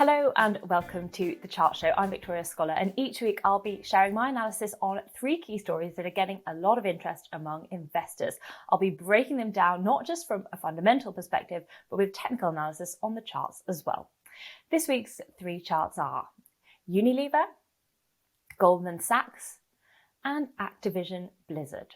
Hello and welcome to The Chart Show. I'm Victoria Scholar, and each week I'll be sharing my analysis on three key stories that are getting a lot of interest among investors. I'll be breaking them down not just from a fundamental perspective, but with technical analysis on the charts as well. This week's three charts are Unilever, Goldman Sachs, and Activision Blizzard.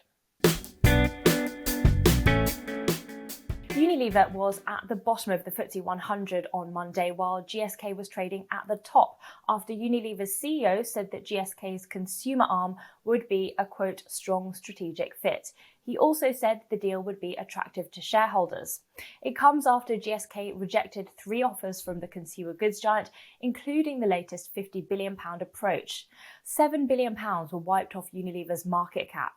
Unilever was at the bottom of the FTSE 100 on Monday, while GSK was trading at the top after Unilever's CEO said that GSK's consumer arm would be a, quote, strong strategic fit. He also said the deal would be attractive to shareholders. It comes after GSK rejected three offers from the consumer goods giant, including the latest £50 billion approach. £7 billion were wiped off Unilever's market cap.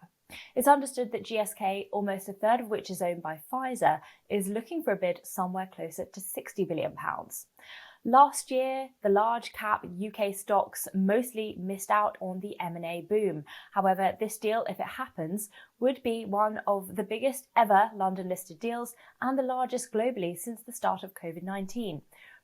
It's understood that GSK, almost a third of which is owned by Pfizer, is looking for a bid somewhere closer to £60 billion. Last year, the large cap UK stocks mostly missed out on the M&A boom. However, this deal, if it happens, would be one of the biggest ever London-listed deals and the largest globally since the start of COVID-19.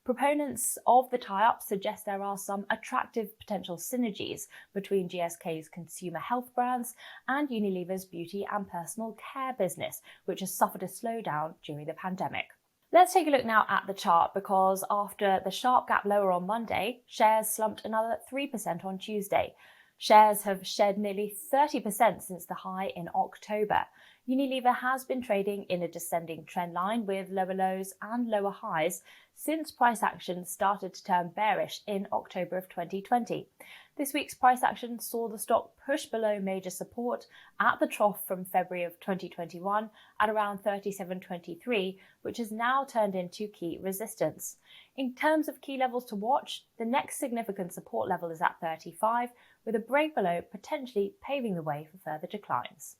Proponents of the tie-up suggest there are some attractive potential synergies between GSK's consumer health brands and Unilever's beauty and personal care business, which has suffered a slowdown during the pandemic. Let's take a look now at the chart, because after the sharp gap lower on Monday, shares slumped another 3% on Tuesday. Shares have shed nearly 30% since the high in October. Unilever has been trading in a descending trend line with lower lows and lower highs since price action started to turn bearish in October of 2020. This week's price action saw the stock push below major support at the trough from February of 2021 at around 37.23, which has now turned into key resistance. In terms of key levels to watch, the next significant support level is at 35, with a break below potentially paving the way for further declines.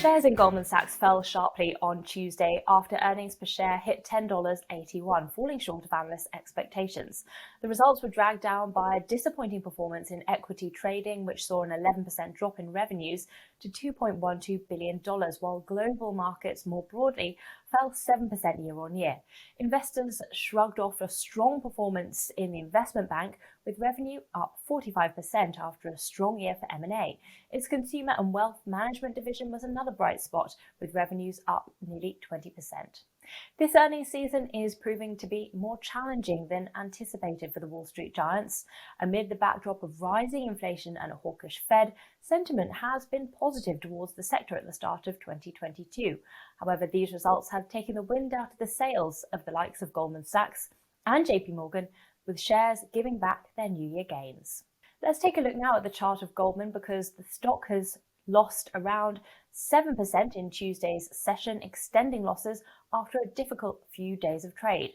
Shares in Goldman Sachs fell sharply on Tuesday after earnings per share hit $10.81, falling short of analysts' expectations. The results were dragged down by a disappointing performance in equity trading, which saw an 11% drop in revenues to $2.12 billion, while global markets more broadly fell 7% year on year. Investors shrugged off a strong performance in the investment bank, with revenue up 45% after a strong year for M&A. Its consumer and wealth management division was another bright spot, with revenues up nearly 20%. This earnings season is proving to be more challenging than anticipated for the Wall Street giants. Amid the backdrop of rising inflation and a hawkish Fed, sentiment has been positive towards the sector at the start of 2022. However, these results have taken the wind out of the sails of the likes of Goldman Sachs and JP Morgan, with shares giving back their New Year gains. Let's take a look now at the chart of Goldman, because the stock has lost around 7% in Tuesday's session, extending losses after a difficult few days of trade.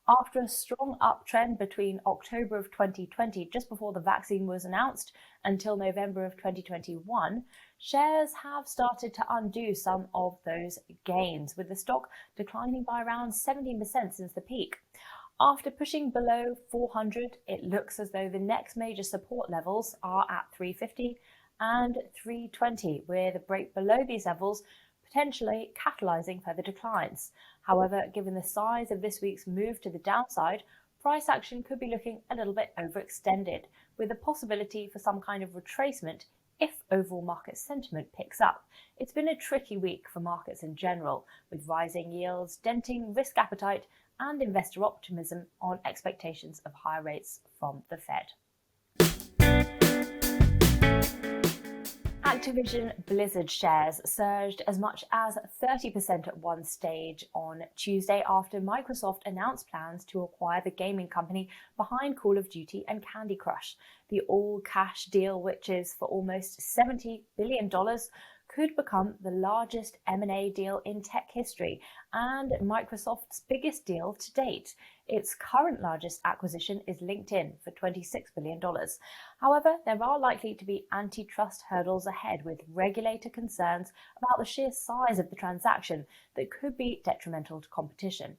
After a strong uptrend between October of 2020, just before the vaccine was announced, until November of 2021, shares have started to undo some of those gains, with the stock declining by around 17% since the peak. After pushing below 400, it looks as though the next major support levels are at 350 and 320, with a break below these levels potentially catalysing further declines. However, given the size of this week's move to the downside, price action could be looking a little bit overextended, with a possibility for some kind of retracement if overall market sentiment picks up. It's been a tricky week for markets in general, with rising yields denting risk appetite and investor optimism on expectations of higher rates from the Fed. Activision Blizzard shares surged as much as 30% at one stage on Tuesday after Microsoft announced plans to acquire the gaming company behind Call of Duty and Candy Crush. The all-cash deal, which is for almost $70 billion, could become the largest M&A deal in tech history and Microsoft's biggest deal to date. Its current largest acquisition is LinkedIn for $26 billion. However, there are likely to be antitrust hurdles ahead, with regulator concerns about the sheer size of the transaction that could be detrimental to competition.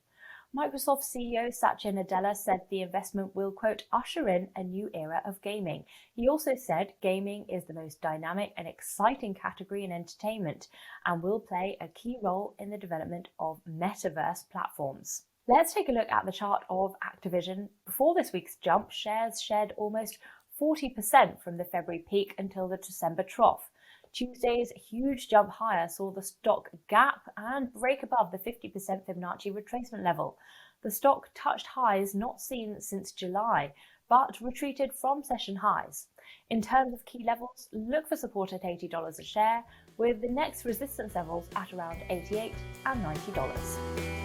Microsoft CEO Satya Nadella said the investment will, quote, usher in a new era of gaming. He also said gaming is the most dynamic and exciting category in entertainment and will play a key role in the development of metaverse platforms. Let's take a look at the chart of Activision. Before this week's jump, shares shed almost 40% from the February peak until the December trough. Tuesday's huge jump higher saw the stock gap and break above the 50% Fibonacci retracement level. The stock touched highs not seen since July, but retreated from session highs. In terms of key levels, look for support at $80 a share, with the next resistance levels at around $88 and $90.